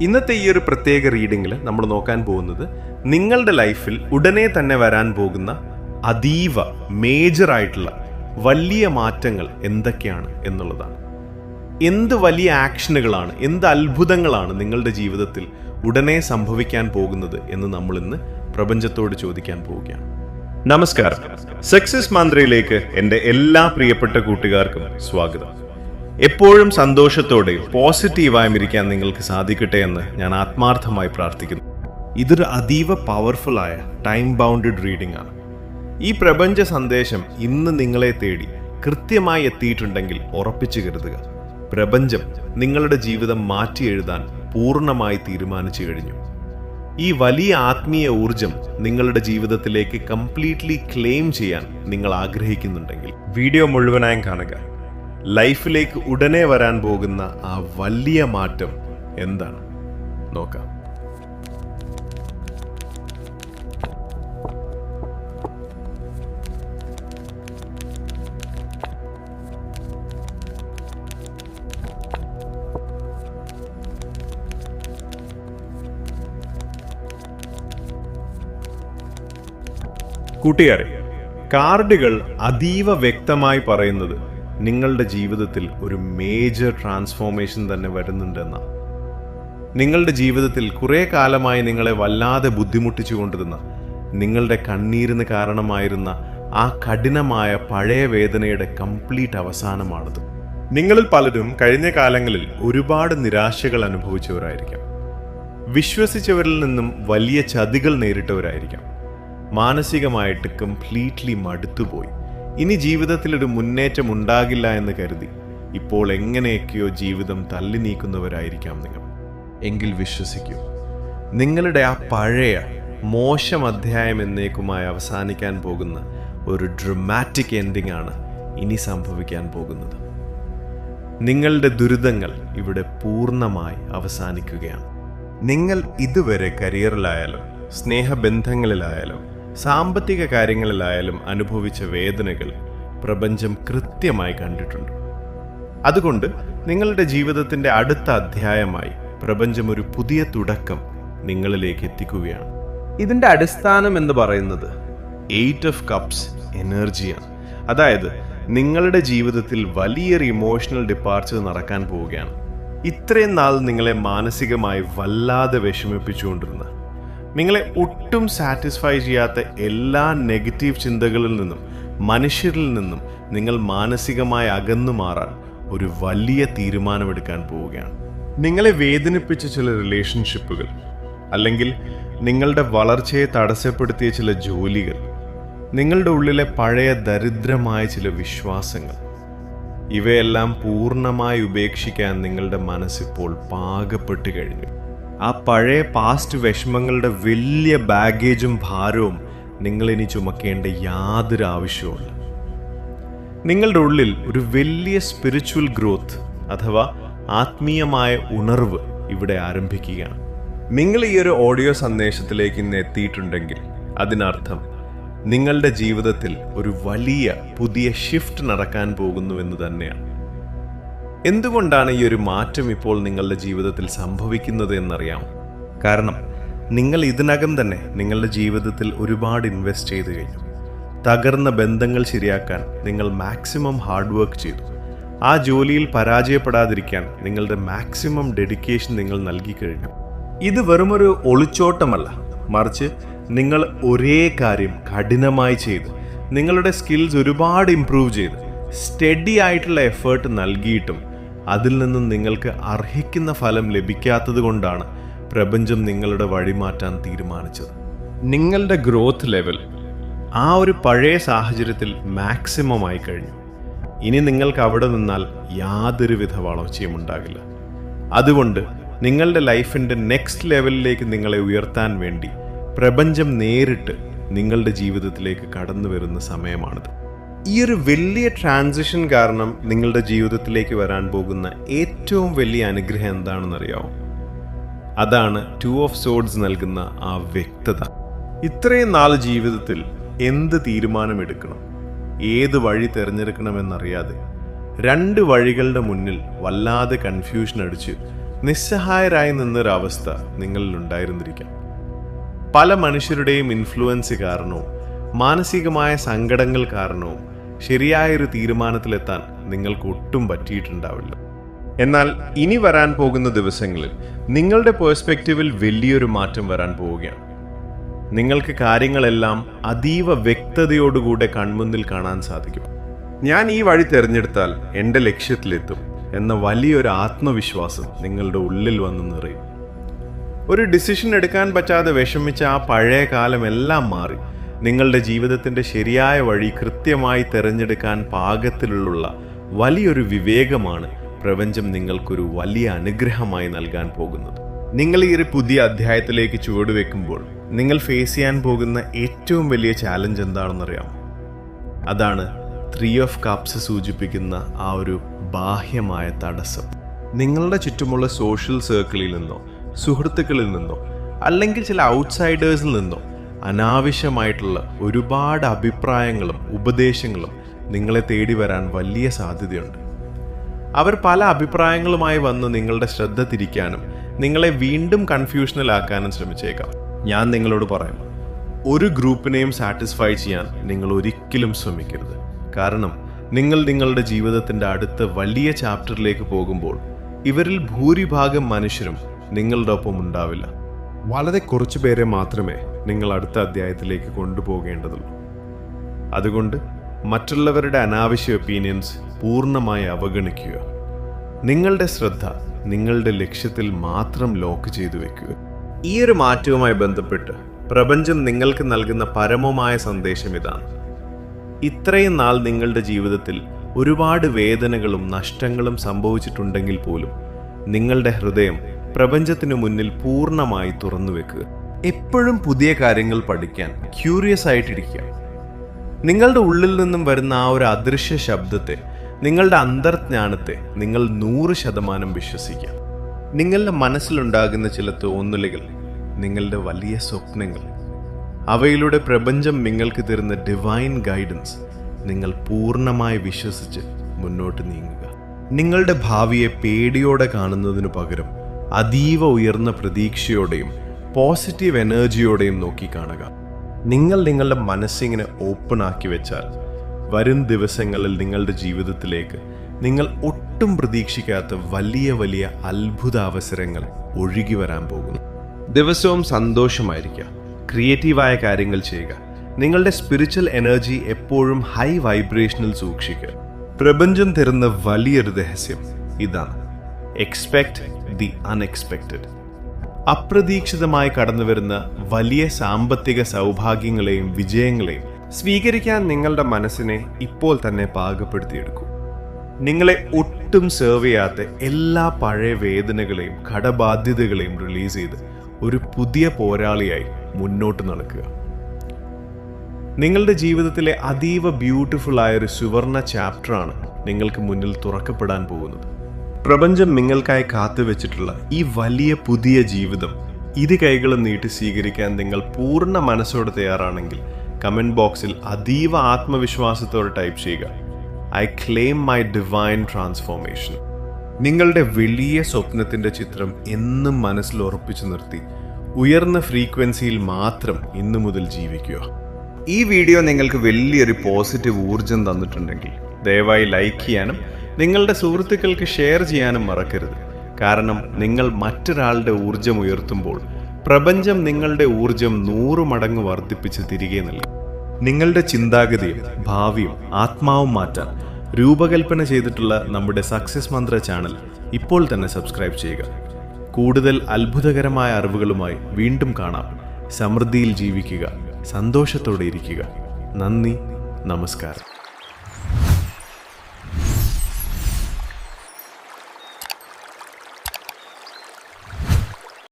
ഇന്നത്തെ ഈ ഒരു പ്രത്യേക റീഡിങ്ങിൽ നമ്മൾ നോക്കാൻ പോകുന്നത് നിങ്ങളുടെ ലൈഫിൽ ഉടനെ തന്നെ വരാൻ പോകുന്ന അതീവ മേജറായിട്ടുള്ള വലിയ മാറ്റങ്ങൾ എന്തൊക്കെയാണ് എന്നുള്ളതാണ്. എന്ത് വലിയ ആക്ഷനുകളാണ്, എന്ത് അത്ഭുതങ്ങളാണ് നിങ്ങളുടെ ജീവിതത്തിൽ ഉടനെ സംഭവിക്കാൻ പോകുന്നത് എന്ന് നമ്മൾ ഇന്ന് പ്രപഞ്ചത്തോട് ചോദിക്കാൻ പോവുകയാണ്. നമസ്കാരം, സക്സസ് മന്ത്രയിലേക്ക് എൻ്റെ എല്ലാ പ്രിയപ്പെട്ട കൂട്ടുകാർക്കും സ്വാഗതം. എപ്പോഴും സന്തോഷത്തോടെയും പോസിറ്റീവായും ഇരിക്കാൻ നിങ്ങൾക്ക് സാധിക്കട്ടെ എന്ന് ഞാൻ ആത്മാർത്ഥമായി പ്രാർത്ഥിക്കുന്നു. ഇതൊരു അതീവ പവർഫുള്ളായ ടൈം ബൗണ്ടഡ് റീഡിംഗ് ആണ്. ഈ പ്രപഞ്ച സന്ദേശം ഇന്ന് നിങ്ങളെ തേടി കൃത്യമായി എത്തിയിട്ടുണ്ടെങ്കിൽ ഉറപ്പിച്ചു കരുതുക, പ്രപഞ്ചം നിങ്ങളുടെ ജീവിതം മാറ്റി എഴുതാൻ പൂർണ്ണമായി തീരുമാനിച്ചു കഴിഞ്ഞു. ഈ വലിയ ആത്മീയ ഊർജം നിങ്ങളുടെ ജീവിതത്തിലേക്ക് കംപ്ലീറ്റ്ലി ക്ലെയിം ചെയ്യാൻ നിങ്ങൾ ആഗ്രഹിക്കുന്നുണ്ടെങ്കിൽ വീഡിയോ മുഴുവനായും കാണുക. ലൈഫിലേക്ക് ഉടനെ വരാൻ പോകുന്ന ആ വലിയ മാറ്റം എന്താണ് നോക്കാം. കൂട്ടുകാരെ, കാർഡുകൾ അതീവ വ്യക്തമായി പറയുന്നത് നിങ്ങളുടെ ജീവിതത്തിൽ ഒരു മേജർ ട്രാൻസ്ഫോർമേഷൻ തന്നെ വരുന്നുണ്ടെന്നാണ്. നിങ്ങളുടെ ജീവിതത്തിൽ കുറേ കാലമായി നിങ്ങളെ വല്ലാതെ ബുദ്ധിമുട്ടിച്ചുകൊണ്ടിരുന്ന, നിങ്ങളുടെ കണ്ണീരിന് കാരണമായിരുന്ന ആ കഠിനമായ പഴയ വേദനയുടെ കംപ്ലീറ്റ് അവസാനമാണിത്. നിങ്ങളിൽ പലരും കഴിഞ്ഞ കാലങ്ങളിൽ ഒരുപാട് നിരാശകൾ അനുഭവിച്ചവരായിരിക്കാം. വിശ്വസിച്ചവരിൽ നിന്നും വലിയ ചതികൾ നേരിട്ടവരായിരിക്കാം. മാനസികമായിട്ട് കംപ്ലീറ്റ്ലി മടുത്തുപോയി. ഇനി ജീവിതത്തിൽ ഒരു മുന്നേറ്റം ഉണ്ടാകില്ല എന്ന് കരുതി ഇപ്പോൾ എങ്ങനെയൊക്കെയോ ജീവിതം തള്ളി നീക്കുന്നവരായിരിക്കാം നിങ്ങൾ. എങ്കിൽ വിശ്വസിക്കൂ, നിങ്ങളുടെ ആ പഴയ മോശം അധ്യായം എന്നേക്കുമായി അവസാനിക്കാൻ പോകുന്ന ഒരു ഡ്രമാറ്റിക് എൻഡിംഗ് ആണ് ഇനി സംഭവിക്കാൻ പോകുന്നത്. നിങ്ങളുടെ ദുരിതങ്ങൾ ഇവിടെ പൂർണ്ണമായി അവസാനിക്കുകയാണ്. നിങ്ങൾ ഇതുവരെ കരിയറിലായാലും സ്നേഹബന്ധങ്ങളിലായാലും സാമ്പത്തിക കാര്യങ്ങളിലായാലും അനുഭവിച്ച വേദനകൾ പ്രപഞ്ചം കൃത്യമായി കണ്ടിട്ടുണ്ട്. അതുകൊണ്ട് നിങ്ങളുടെ ജീവിതത്തിൻ്റെ അടുത്ത അധ്യായമായി പ്രപഞ്ചം ഒരു പുതിയ തുടക്കം നിങ്ങളിലേക്ക് എത്തിക്കുകയാണ്. ഇതിൻ്റെ അടിസ്ഥാനം എന്ന് പറയുന്നത് 8 ഓഫ് കപ്സ് എനർജിയാണ്. അതായത് നിങ്ങളുടെ ജീവിതത്തിൽ വലിയൊരു ഇമോഷണൽ ഡിപ്പാർച്ചർ നടക്കാൻ പോവുകയാണ്. ഇത്രയും നാൾ നിങ്ങളെ മാനസികമായി വല്ലാതെ വിഷമിപ്പിച്ചുകൊണ്ടിരുന്ന, നിങ്ങളെ ഒട്ടും സാറ്റിസ്ഫൈ ചെയ്യാത്ത എല്ലാ നെഗറ്റീവ് ചിന്തകളിൽ നിന്നും മനുഷ്യരിൽ നിന്നും നിങ്ങൾ മാനസികമായി അകന്നു മാറാൻ ഒരു വലിയ തീരുമാനമെടുക്കാൻ പോവുകയാണ്. നിങ്ങളെ വേദനിപ്പിച്ച ചില റിലേഷൻഷിപ്പുകൾ, അല്ലെങ്കിൽ നിങ്ങളുടെ വളർച്ചയെ തടസ്സപ്പെടുത്തിയ ചില ജോലികൾ, നിങ്ങളുടെ ഉള്ളിലെ പഴയ ദരിദ്രമായ ചില വിശ്വാസങ്ങൾ, ഇവയെല്ലാം പൂർണ്ണമായി ഉപേക്ഷിക്കാൻ നിങ്ങളുടെ മനസ്സിപ്പോൾ പാകപ്പെട്ട് കഴിഞ്ഞു. ആ പഴയ പാസ്റ്റ് വിഷമങ്ങളുടെ വലിയ ബാഗേജും ഭാരവും നിങ്ങളിനി ചുമക്കേണ്ട യാതൊരു ആവശ്യവുമില്ല. നിങ്ങളുടെ ഉള്ളിൽ ഒരു വലിയ സ്പിരിച്വൽ ഗ്രോത്ത് അഥവാ ആത്മീയമായ ഉണർവ് ഇവിടെ ആരംഭിക്കുകയാണ്. നിങ്ങൾ ഈ ഒരു ഓഡിയോ സന്ദേശത്തിലേക്ക് ഇന്ന് എത്തിയിട്ടുണ്ടെങ്കിൽ അതിനർത്ഥം നിങ്ങളുടെ ജീവിതത്തിൽ ഒരു വലിയ പുതിയ ഷിഫ്റ്റ് നടക്കാൻ പോകുന്നുവെന്ന് തന്നെയാണ്. എന്തുകൊണ്ടാണ് ഈ ഒരു മാറ്റം ഇപ്പോൾ നിങ്ങളുടെ ജീവിതത്തിൽ സംഭവിക്കുന്നത് എന്നറിയാം. കാരണം നിങ്ങൾ ഇതിനകം തന്നെ നിങ്ങളുടെ ജീവിതത്തിൽ ഒരുപാട് ഇൻവെസ്റ്റ് ചെയ്തു കഴിഞ്ഞു. തകർന്ന ബന്ധങ്ങൾ ശരിയാക്കാൻ നിങ്ങൾ മാക്സിമം ഹാർഡ് വർക്ക് ചെയ്തു. ആ ജോലിയിൽ പരാജയപ്പെടാതിരിക്കാൻ നിങ്ങളുടെ മാക്സിമം ഡെഡിക്കേഷൻ നിങ്ങൾ നൽകി കഴിഞ്ഞു. ഇത് വെറുമൊരു ഒളിച്ചോട്ടമല്ല, മറിച്ച് നിങ്ങൾ ഒരേ കാര്യം കഠിനമായി ചെയ്ത് നിങ്ങളുടെ സ്കിൽസ് ഒരുപാട് ഇംപ്രൂവ് ചെയ്ത് സ്റ്റഡി ആയിട്ടുള്ള എഫേർട്ട് നൽകിയിട്ടും അതിൽ നിന്നും നിങ്ങൾക്ക് അർഹിക്കുന്ന ഫലം ലഭിക്കാത്തത് കൊണ്ടാണ് പ്രപഞ്ചം നിങ്ങളുടെ വഴിമാറ്റാൻ തീരുമാനിച്ചത്. നിങ്ങളുടെ ഗ്രോത്ത് ലെവൽ ആ ഒരു പഴയ സാഹചര്യത്തിൽ മാക്സിമം ആയി കഴിഞ്ഞു. ഇനി നിങ്ങൾക്ക് അവിടെ നിന്നാൽ യാതൊരുവിധ വളർച്ചയും ഉണ്ടാകില്ല. അതുകൊണ്ട് നിങ്ങളുടെ ലൈഫിൻ്റെ നെക്സ്റ്റ് ലെവലിലേക്ക് നിങ്ങളെ ഉയർത്താൻ വേണ്ടി പ്രപഞ്ചം നേരിട്ട് നിങ്ങളുടെ ജീവിതത്തിലേക്ക് കടന്നു വരുന്ന സമയമാണിത്. ഈ ഒരു വലിയ ട്രാൻസിഷൻ കാരണം നിങ്ങളുടെ ജീവിതത്തിലേക്ക് വരാൻ പോകുന്ന ഏറ്റവും വലിയ അനുഗ്രഹം എന്താണെന്നറിയാമോ? അതാണ് 2 ഓഫ് സോർഡ്സ് നൽകുന്ന ആ വ്യക്തത. ഇത്രയും നാൾ ജീവിതത്തിൽ എന്ത് തീരുമാനമെടുക്കണം, ഏത് വഴി തിരഞ്ഞെടുക്കണമെന്നറിയാതെ 2 വഴികളുടെ മുന്നിൽ വല്ലാതെ കൺഫ്യൂഷൻ അടിച്ച് നിസ്സഹായരായി നിന്നൊരവസ്ഥ നിങ്ങളിൽ ഉണ്ടായിരുന്നിരിക്കാം. പല മനുഷ്യരുടെയും ഇൻഫ്ലുവൻസ് കാരണവും മാനസികമായ സങ്കടങ്ങൾ കാരണവും ശരിയായൊരു തീരുമാനത്തിലെത്താൻ നിങ്ങൾക്ക് ഒട്ടും പറ്റിയിട്ടുണ്ടാവില്ല. എന്നാൽ ഇനി വരാൻ പോകുന്ന ദിവസങ്ങളിൽ നിങ്ങളുടെ പേഴ്സ്പെക്റ്റീവിൽ വലിയൊരു മാറ്റം വരാൻ പോവുകയാണ്. നിങ്ങൾക്ക് കാര്യങ്ങളെല്ലാം അതീവ വ്യക്തതയോടുകൂടെ കൺമുന്നിൽ കാണാൻ സാധിക്കും. ഞാൻ ഈ വഴി തിരഞ്ഞെടുത്താൽ എൻ്റെ ലക്ഷ്യത്തിലെത്തും എന്ന വലിയൊരു ആത്മവിശ്വാസം നിങ്ങളുടെ ഉള്ളിൽ വന്ന് നിറയും. ഒരു ഡിസിഷൻ എടുക്കാൻ പറ്റാതെ വിഷമിച്ച ആ പഴയ കാലമെല്ലാം മാറി നിങ്ങളുടെ ജീവിതത്തിൻ്റെ ശരിയായ വഴി കൃത്യമായി തിരഞ്ഞെടുക്കാൻ പാകത്തിലുള്ള വലിയൊരു വിവേകമാണ് പ്രപഞ്ചം നിങ്ങൾക്കൊരു വലിയ അനുഗ്രഹമായി നൽകാൻ പോകുന്നത്. നിങ്ങൾ ഈ ഒരു പുതിയ അധ്യായത്തിലേക്ക് ചുവടുവെക്കുമ്പോൾ നിങ്ങൾ ഫേസ് ചെയ്യാൻ പോകുന്ന ഏറ്റവും വലിയ ചാലഞ്ച് എന്താണെന്നറിയാം? അതാണ് 3 of Cups സൂചിപ്പിക്കുന്ന ആ ഒരു ബാഹ്യമായ തടസ്സം. നിങ്ങളുടെ ചുറ്റുമുള്ള സോഷ്യൽ സർക്കിളിൽ നിന്നോ സുഹൃത്തുക്കളിൽ നിന്നോ അല്ലെങ്കിൽ ചില ഔട്ട്സൈഡേഴ്സിൽ നിന്നോ അനാവശ്യമായിട്ടുള്ള ഒരുപാട് അഭിപ്രായങ്ങളും ഉപദേശങ്ങളും നിങ്ങളെ തേടി വരാൻ വലിയ സാധ്യതയുണ്ട്. അവർ പല അഭിപ്രായങ്ങളുമായി വന്ന് നിങ്ങളുടെ ശ്രദ്ധ തിരിക്കാനും നിങ്ങളെ വീണ്ടും കൺഫ്യൂഷനിലാക്കാനും ശ്രമിച്ചേക്കാം. ഞാൻ നിങ്ങളോട് പറയാം, ഒരു ഗ്രൂപ്പിനെയും സാറ്റിസ്ഫൈ ചെയ്യാൻ നിങ്ങൾ ഒരിക്കലും ശ്രമിക്കരുത്. കാരണം നിങ്ങൾ നിങ്ങളുടെ ജീവിതത്തിൻ്റെ അടുത്ത വലിയ ചാപ്റ്ററിലേക്ക് പോകുമ്പോൾ ഇവരിൽ ഭൂരിഭാഗം മനുഷ്യരും നിങ്ങളുടെ ഒപ്പം ഉണ്ടാവില്ല. വളരെ കുറച്ചു പേരെ മാത്രമേ നിങ്ങൾ അടുത്ത അധ്യായത്തിലേക്ക് കൊണ്ടുപോകേണ്ടതുള്ളൂ. അതുകൊണ്ട് മറ്റുള്ളവരുടെ അനാവശ്യ ഒപ്പീനിയൻസ് പൂർണ്ണമായി അവഗണിക്കുക. നിങ്ങളുടെ ശ്രദ്ധ നിങ്ങളുടെ ലക്ഷ്യത്തിൽ മാത്രം ലോക്ക് ചെയ്തു വെക്കുക. ഈ ഒരു മാറ്റവുമായി ബന്ധപ്പെട്ട് പ്രപഞ്ചം നിങ്ങൾക്ക് നൽകുന്ന പരമമായ സന്ദേശം ഇതാണ്. ഇത്രയും നാൾ നിങ്ങളുടെ ജീവിതത്തിൽ ഒരുപാട് വേദനകളും നഷ്ടങ്ങളും സംഭവിച്ചിട്ടുണ്ടെങ്കിൽ പോലും നിങ്ങളുടെ ഹൃദയം പ്രപഞ്ചത്തിനു മുന്നിൽ പൂർണ്ണമായി തുറന്നു വെക്കുക. എപ്പോഴും പുതിയ കാര്യങ്ങൾ പഠിക്കാൻ ക്യൂരിയസ് ആയിട്ടിരിക്കുക. നിങ്ങളുടെ ഉള്ളിൽ നിന്നും വരുന്ന ആ ഒരു അദൃശ്യ ശബ്ദത്തെ, നിങ്ങളുടെ അന്തർജ്ഞാനത്തെ നിങ്ങൾ 100% വിശ്വസിക്കുക. നിങ്ങളുടെ മനസ്സിലുണ്ടാകുന്ന ചില തോന്നലുകൾ, നിങ്ങളുടെ വലിയ സ്വപ്നങ്ങൾ, അവയിലൂടെ പ്രപഞ്ചം നിങ്ങൾക്ക് തരുന്ന ഡിവൈൻ ഗൈഡൻസ് നിങ്ങൾ പൂർണ്ണമായി വിശ്വസിച്ച് മുന്നോട്ട് നീങ്ങുക. നിങ്ങളുടെ ഭാവിയെ പേടിയോടെ കാണുന്നതിനു പകരം അതീവ ഉയർന്ന പ്രതീക്ഷയോടെയും പോസിറ്റീവ് എനർജിയോടെയും നോക്കിക്കാണുക. നിങ്ങൾ നിങ്ങളുടെ മനസ്സിങ്ങനെ ഓപ്പൺ ആക്കി വെച്ചാൽ വരും ദിവസങ്ങളിൽ നിങ്ങളുടെ ജീവിതത്തിലേക്ക് നിങ്ങൾ ഒട്ടും പ്രതീക്ഷിക്കാത്ത വലിയ വലിയ അത്ഭുത അവസരങ്ങൾ ഒഴുകി വരാൻ പോകുന്നു. ദിവസവും സന്തോഷമായിരിക്കുക, ക്രിയേറ്റീവായ കാര്യങ്ങൾ ചെയ്യുക, നിങ്ങളുടെ സ്പിരിച്വൽ എനർജി എപ്പോഴും ഹൈ വൈബ്രേഷനിൽ സൂക്ഷിക്കുക. പ്രപഞ്ചം തരുന്ന വലിയൊരു രഹസ്യം ഇതാണ്: എക്സ്പെക്ട് ദി അൺഎക്സ്പെക്റ്റഡ്. അപ്രതീക്ഷിതമായി കടന്നുവരുന്ന വലിയ സാമ്പത്തിക സൗഭാഗ്യങ്ങളെയും വിജയങ്ങളെയും സ്വീകരിക്കാൻ നിങ്ങളുടെ മനസ്സിനെ ഇപ്പോൾ തന്നെ പാകപ്പെടുത്തിയെടുക്കൂ. നിങ്ങളെ ഒട്ടും സെർവ് ചെയ്യാത്ത എല്ലാ പഴയ വേദനകളെയും കടബാധ്യതകളെയും റിലീസ് ചെയ്ത് ഒരു പുതിയ പോരാളിയായി മുന്നോട്ട് നടക്കുക. നിങ്ങളുടെ ജീവിതത്തിലെ അതീവ ബ്യൂട്ടിഫുൾ ആയൊരു സുവർണ ചാപ്റ്ററാണ് നിങ്ങൾക്ക് മുന്നിൽ തുറക്കപ്പെടാൻ പോകുന്നത്. പ്രപഞ്ചം നിങ്ങൾക്കായി കാത്തുവെച്ചിട്ടുള്ള ഈ വലിയ പുതിയ ജീവിതം ഇരു കൈകളും നീട്ടി സ്വീകരിക്കാൻ നിങ്ങൾ പൂർണ്ണ മനസ്സോടെ തയ്യാറാണെങ്കിൽ കമൻറ്റ് ബോക്സിൽ അതീവ ആത്മവിശ്വാസത്തോടെ ടൈപ്പ് ചെയ്യുക: I claim my divine transformation. നിങ്ങളുടെ വലിയ സ്വപ്നത്തിൻ്റെ ചിത്രം എന്നും മനസ്സിൽ ഉറപ്പിച്ചു നിർത്തി ഉയർന്ന ഫ്രീക്വൻസിയിൽ മാത്രം ഇന്നു മുതൽ ജീവിക്കുക. ഈ വീഡിയോ നിങ്ങൾക്ക് വലിയൊരു പോസിറ്റീവ് ഊർജം തന്നിട്ടുണ്ടെങ്കിൽ ദയവായി ലൈക്ക് ചെയ്യാനും നിങ്ങളുടെ സുഹൃത്തുക്കൾക്ക് ഷെയർ ചെയ്യാനും മറക്കരുത്. കാരണം നിങ്ങൾ മറ്റൊരാളുടെ ഊർജം ഉയർത്തുമ്പോൾ പ്രപഞ്ചം നിങ്ങളുടെ ഊർജം 100 മടങ്ങ് വർദ്ധിപ്പിച്ച് തിരികെ നൽകും. നിങ്ങളുടെ ചിന്താഗതിയും ഭാവിയും ആത്മാവും മാറ്റാൻ രൂപകൽപ്പന ചെയ്തിട്ടുള്ള നമ്മുടെ സക്സസ് മന്ത്ര ചാനൽ ഇപ്പോൾ തന്നെ സബ്സ്ക്രൈബ് ചെയ്യുക. കൂടുതൽ അത്ഭുതകരമായ അറിവുകളുമായി വീണ്ടും കാണാം. സമൃദ്ധിയിൽ ജീവിക്കുക, സന്തോഷത്തോടെ ഇരിക്കുക. നന്ദി, നമസ്കാരം.